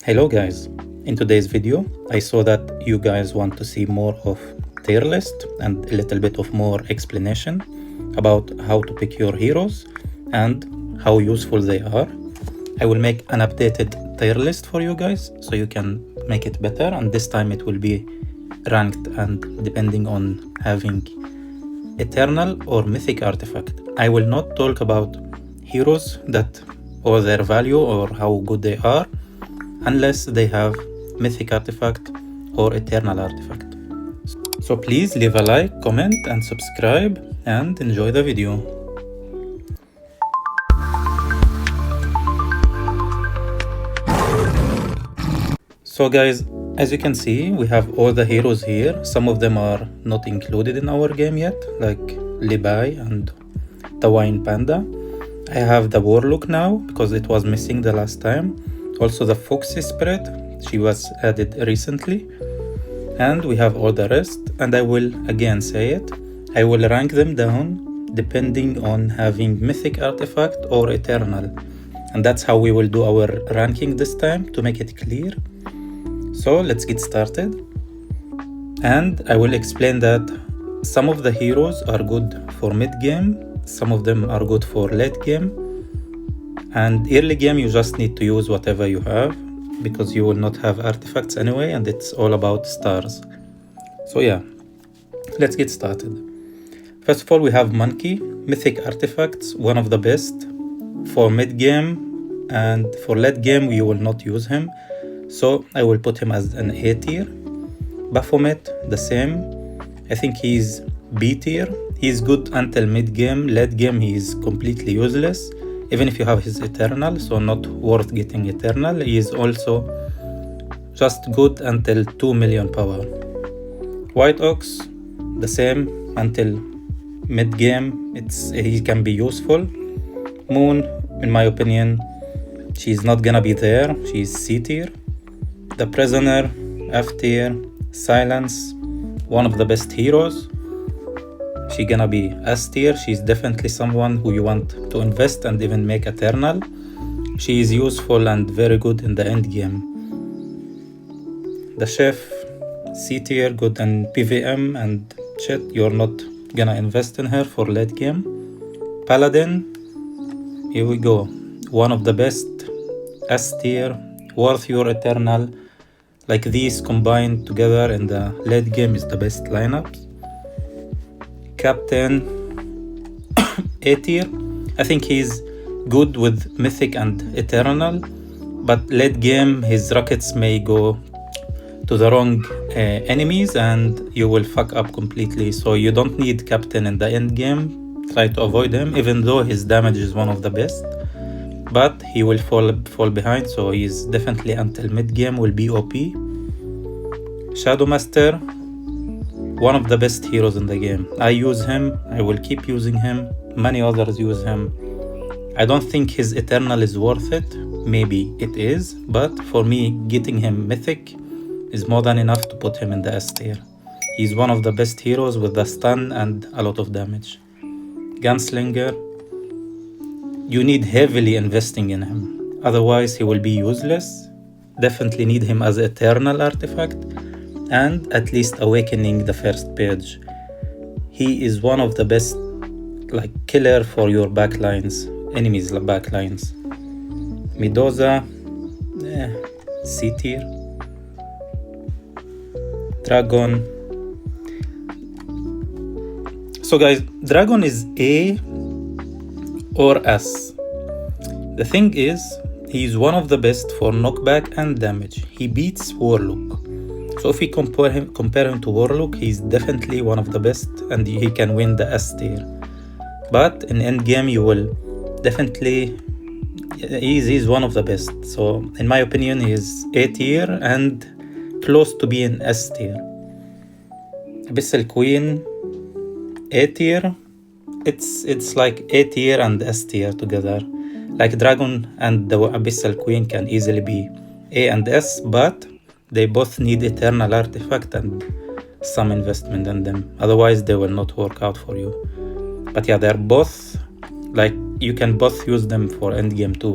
Hello guys, in today's video I saw that you guys want to see more of tier list and a little bit of more explanation about how to pick your heroes and how useful they are. I will make an updated tier list for you guys so you can make it better, and this time it will be ranked and depending on having eternal or mythic artifact. I will not talk about heroes that or their value or how good they are unless they have mythic artifact or eternal artifact. So please leave a like, comment and subscribe and enjoy the video. So guys, as you can see, we have all the heroes here. Some of them are not included in our game yet, like Libai and the Wine Panda. I have the Warlock now because it was missing the last time. Also the Foxy Spirit, she was added recently. And we have all the rest, and I will again say it, I will rank them down depending on having mythic artifact or eternal. And that's how we will do our ranking this time to make it clear. So let's get started. And I will explain that some of the heroes are good for mid game, some of them are good for late game. And early game you just need to use whatever you have because you will not have artifacts anyway, and it's all about stars. So yeah, let's get started. First of all, we have Monkey. Mythic artifacts, one of the best for mid game, and for late game you will not use him. So I will put him as an A tier. Baphomet, the same. I think he's B tier. He's good until mid game. Late game he is completely useless, even if you have his eternal, so not worth getting eternal. He is also just good until 2 million power. White Ox, the same until mid game. He can be useful. Moon, in my opinion, she's not gonna be there. She's C tier. The Prisoner, F tier. Silence, one of the best heroes. She's gonna be S tier. She's definitely someone who you want to invest and even make eternal. She is useful and very good in the end game. The Chef, C tier, good in PVM and shit. You're not gonna invest in her for late game. Paladin, here we go. One of the best, S tier, worth your eternal. Like these combined together in the late game is the best lineups. Captain, A tier. I think he's good with mythic and eternal, but late game his rockets may go to the wrong enemies and you will fuck up completely. So you don't need Captain in the end game. Try to avoid him, even though his damage is one of the best, but he will fall behind. So he's definitely until mid game will be OP. Shadow Master, one of the best heroes in the game. I use him, I will keep using him. Many others use him. I don't think his eternal is worth it. Maybe it is, but for me getting him mythic is more than enough to put him in the S tier. He's one of the best heroes with the stun and a lot of damage. Gunslinger, you need heavily investing in him, otherwise he will be useless. Definitely need him as eternal artifact and at least awakening the first page. He is one of the best like killer for your backlines, enemies backlines. Medusa, C tier. Dragon. So guys, Dragon is A or S. The thing is, he's one of the best for knockback and damage. He beats Warlock. So if we compare him to Warlock, he's definitely one of the best and he can win the S tier. But in endgame you will definitely, he's one of the best. So in my opinion he is A tier and close to being S tier. Abyssal Queen, A tier. It's like A tier and S tier together. Like Dragon and the Abyssal Queen can easily be A and S, but they both need eternal artifact and some investment in them. Otherwise they will not work out for you. But yeah, they're both like you can both use them for endgame too.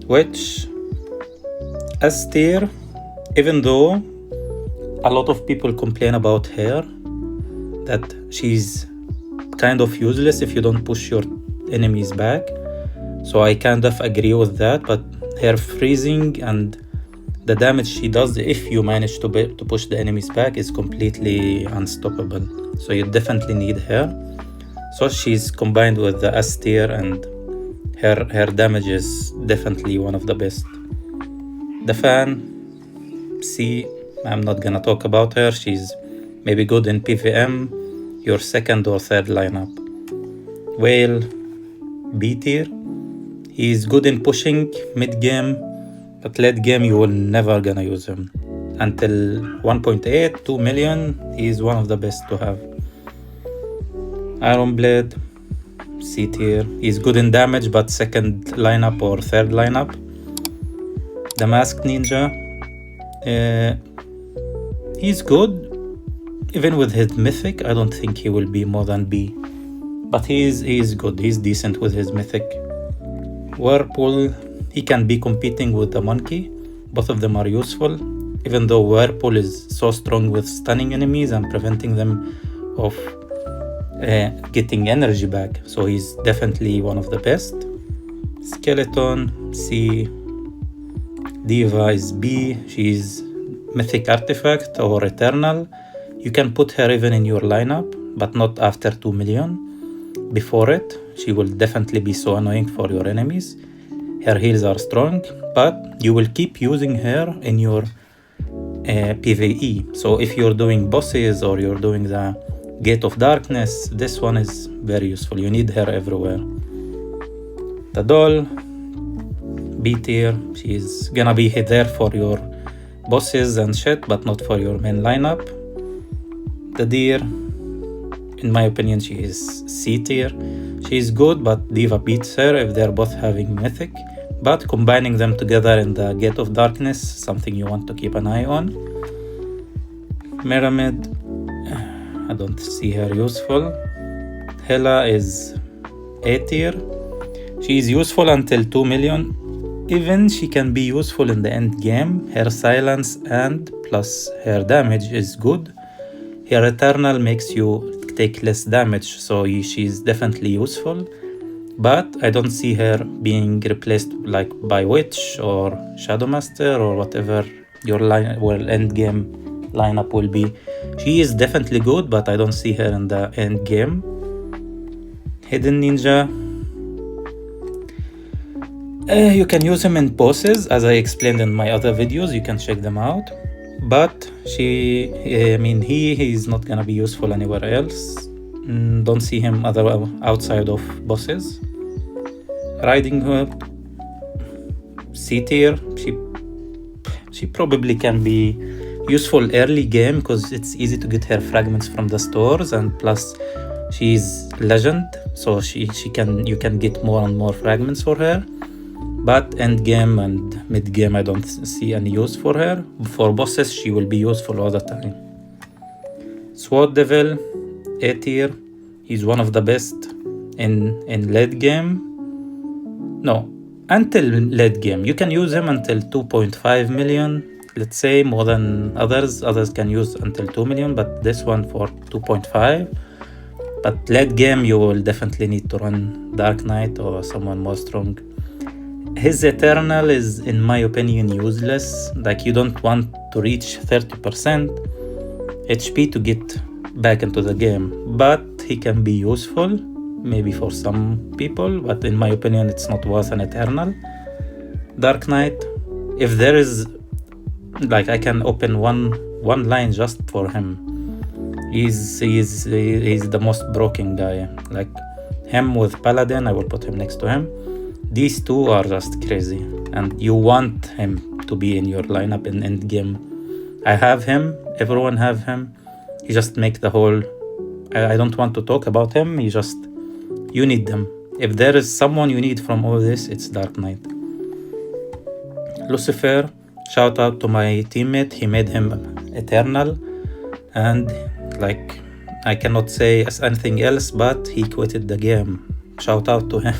Which S tier, even though a lot of people complain about her, that she's kind of useless if you don't push your enemies back. So I kind of agree with that, but her freezing and the damage she does if you manage to push the enemies back is completely unstoppable. So you definitely need her. So she's combined with the S tier, and her damage is definitely one of the best. The fan, C, I'm not gonna talk about her. She's maybe good in PvM, your second or third lineup. Whale, B tier. He's good in pushing mid-game, but late game you will never gonna use him. Until 1.8, 2 million, he's one of the best to have. Ironblade, C tier. He's good in damage, but second lineup or third lineup. The Masked Ninja, he's good. Even with his mythic, I don't think he will be more than B. But he's good, he's decent with his mythic. Whirlpool, he can be competing with the Monkey. Both of them are useful, even though Whirlpool is so strong with stunning enemies and preventing them of getting energy back. So he's definitely one of the best. Skeleton, C. Diva is B. She's Mythic Artifact or Eternal. You can put her even in your lineup, but not after 2 million. Before it, she will definitely be so annoying for your enemies. Her heals are strong, but you will keep using her in your PvE. So if you're doing bosses or you're doing the Gate of Darkness, this one is very useful. You need her everywhere. The Doll, B tier. She's gonna be there for your bosses and shit, but not for your main lineup. The Deer, in my opinion, she is C tier. She's good, but Diva beats her if they're both having mythic. But combining them together in the Gate of Darkness, something you want to keep an eye on. Pyramid, I don't see her useful. Hela is A tier. She is useful until 2 million. Even she can be useful in the end game. Her silence and plus her damage is good. Her Eternal makes you take less damage, so she's definitely useful. But I don't see her being replaced like by Witch or Shadowmaster or whatever your end game lineup will be. She is definitely good, but I don't see her in the end game. Hidden Ninja, you can use him in bosses, as I explained in my other videos. You can check them out. But he is not gonna be useful anywhere else. Don't see him outside of bosses. Riding Hood, C tier. She probably can be useful early game because it's easy to get her fragments from the stores, and plus she's legend, so you can get more and more fragments for her. But end game and mid game, I don't see any use for her. For bosses, she will be useful all the time. Sword Devil, A tier. He's one of the best in late game. No, until late game. You can use him until 2.5 million. Let's say more than others. Others can use until 2 million, but this one for 2.5. But late game, you will definitely need to run Dark Knight or someone more strong. His Eternal is, in my opinion, useless. Like, you don't want to reach 30% HP to get back into the game. But he can be useful, maybe for some people, but in my opinion, it's not worth an Eternal. Dark Knight, if there is, like, I can open one line just for him. He's the most broken guy. Like, him with Paladin, I will put him next to him. These two are just crazy, and you want him to be in your lineup in end game. I have him, everyone have him. He just make the whole, I don't want to talk about him, you need them. If there is someone you need from all this, it's Dark Knight. Lucifer, shout out to my teammate, he made him Eternal, and like, I cannot say anything else, but he quitted the game. Shout out to him.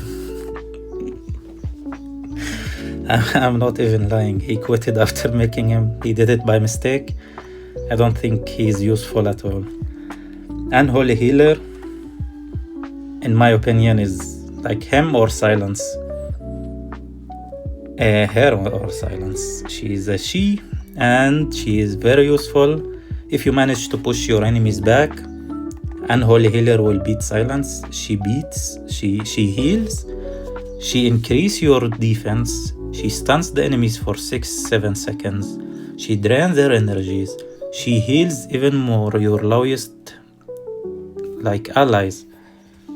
I'm not even lying. He quitted after making him. He did it by mistake. I don't think he's useful at all. Unholy Healer, in my opinion, is like him or Silence. Her or Silence. She's a she, and she is very useful. If you manage to push your enemies back, Unholy Healer will beat Silence. She beats, she heals, she increase your defense, she stuns the enemies for 6-7 seconds, she drains their energies, she heals even more your lowest like allies.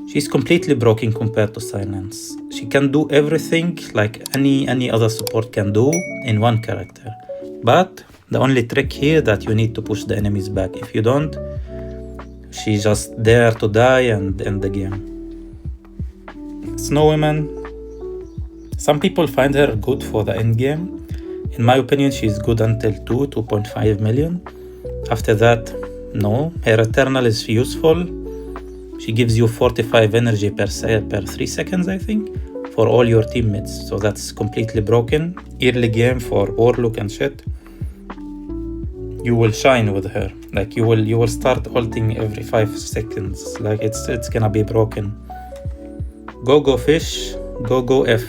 She's completely broken compared to Silence. She can do everything like any other support can do in one character. But the only trick here that you need to push the enemies back. If you don't, she's just there to die and end the game. Snow Woman. Some people find her good for the end game. In my opinion, she's good until 2.5 million. After that, no. Her Eternal is useful. She gives you 45 energy per 3 seconds, I think, for all your teammates. So that's completely broken. Early game for Warlock and shit. You will shine with her. Like you will start ulting every 5 seconds. Like it's gonna be broken. Go Fish, Go F.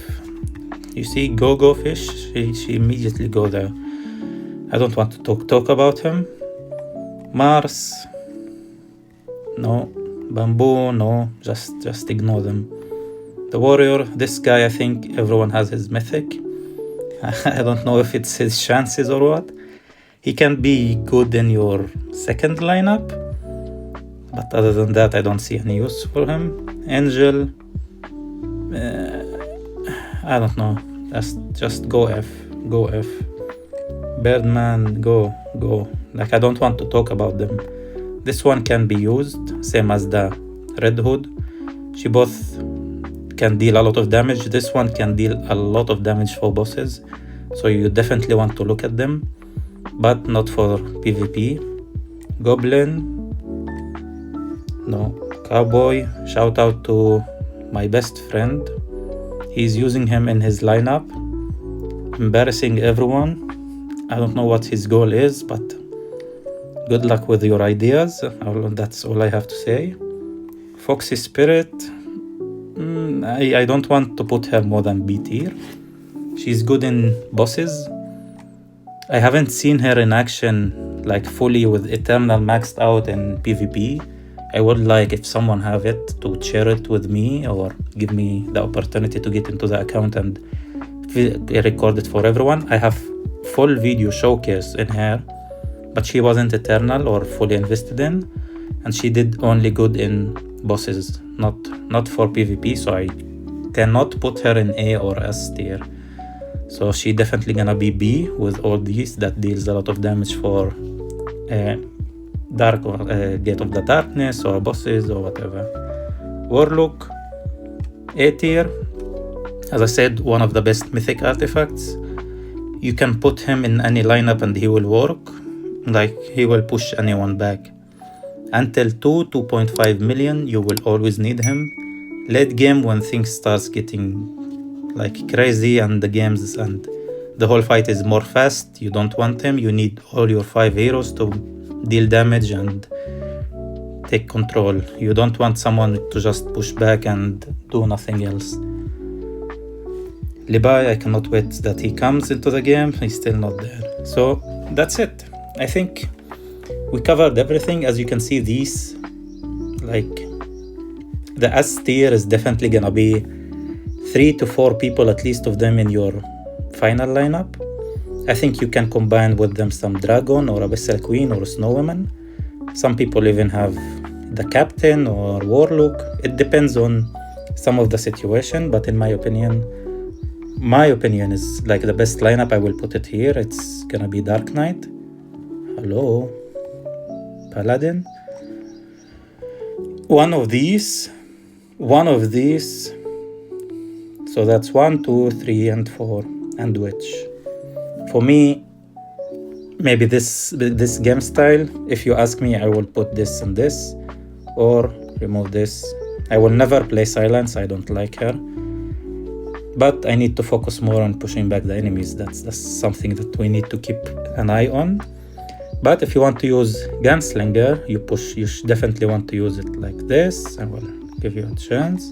You see Go Fish, she immediately go there. I don't want to talk about him. Mars, no. Bamboo, no. Just ignore them. The Warrior, this guy, I think everyone has his mythic. I don't know if it's his chances or what. He can be good in your second lineup, but other than that, I don't see any use for him. Angel, I don't know. Just go F. Birdman, go. Like I don't want to talk about them. This one can be used, same as the Red Hood. She both can deal a lot of damage. This one can deal a lot of damage for bosses, so you definitely want to look at them, but not for PvP. Goblin, no. Cowboy, shout out to my best friend. He's using him in his lineup, embarrassing everyone. I don't know what his goal is, but good luck with your ideas. That's all I have to say. Foxy Spirit, I don't want to put her more than B tier. She's good in bosses. I haven't seen her in action like fully with Eternal maxed out in PvP. I would like if someone have it to share it with me or give me the opportunity to get into the account and record it for everyone. I have full video showcase in her, but she wasn't Eternal or fully invested in, and she did only good in bosses, not for PvP, so I cannot put her in A or S tier. So she definitely gonna be B with all these that deals a lot of damage for Dark or Gate of the Darkness or bosses or whatever. Warlock, A tier. As I said, one of the best mythic artifacts. You can put him in any lineup and he will work. Like he will push anyone back. Until 2.5 million, you will always need him. Late game, when things starts getting like crazy and the games and the whole fight is more fast, you don't want him. You need all your 5 heroes to deal damage and take control. You don't want someone to just push back and do nothing else. Levi, I cannot wait that he comes into the game. He's still not there. So that's it. I think we covered everything. As you can see, these, like, the S tier is definitely gonna be 3 to 4 people, at least of them in your final lineup. I think you can combine with them some Dragon or Abyssal Queen or Snow Woman. Some people even have the Captain or Warlock. It depends on some of the situation, but in my opinion is like the best lineup. I will put it here. It's gonna be Dark Knight. Hello. Paladin. One of these. So that's 1, 2, 3, and 4. And Witch. For me, maybe this game style, if you ask me, I will put this and this, or remove this. I will never play Silence. I don't like her. but I need to focus more on pushing back the enemies. That's something that we need to keep an eye on. But if you want to use Gunslinger, you definitely want to use it like this. I will give you a chance.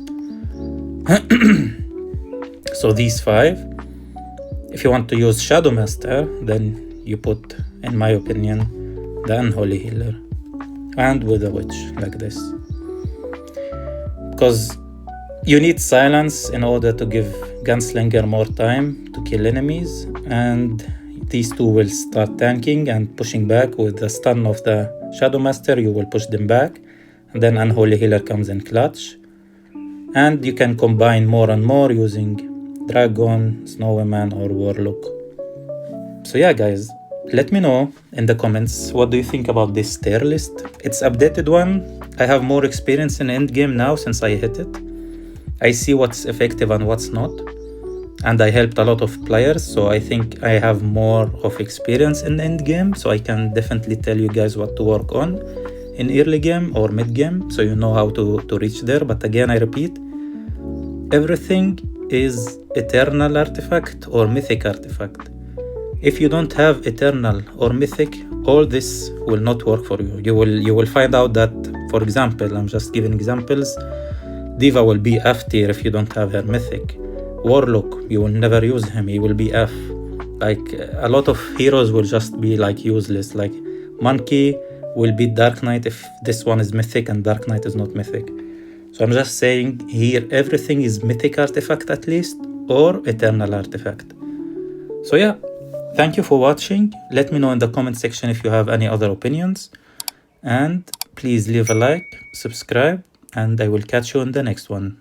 So these 5. If you want to use Shadow Master, then you put, in my opinion, the Unholy Healer. And with a Witch, like this. Because you need silence in order to give Gunslinger more time to kill enemies, and these 2 will start tanking and pushing back. With the stun of the Shadow Master, you will push them back, and then Unholy Healer comes in clutch. And you can combine more and more using Dragon, Snowyman, or Warlock. So yeah, guys, let me know in the comments, what do you think about this tier list? It's updated one. I have more experience in endgame now since I hit it. I see what's effective and what's not. And I helped a lot of players, so I think I have more of experience in endgame, so I can definitely tell you guys what to work on in early game or mid game, so you know how to reach there. But again, I repeat, everything is eternal artifact or mythic artifact. If you don't have eternal or mythic, all this will not work for you. You will find out that, for example, I'm just giving examples, D.Va will be F tier if you don't have her mythic. Warlock, you will never use him, he will be F. Like, a lot of heroes will just be like useless. Like Monkey will beat Dark Knight if this one is mythic and Dark Knight is not mythic. So I'm just saying here, everything is mythic artifact at least, or eternal artifact. So yeah, thank you for watching. Let me know in the comment section if you have any other opinions. And please leave a like, subscribe, and I will catch you in the next one.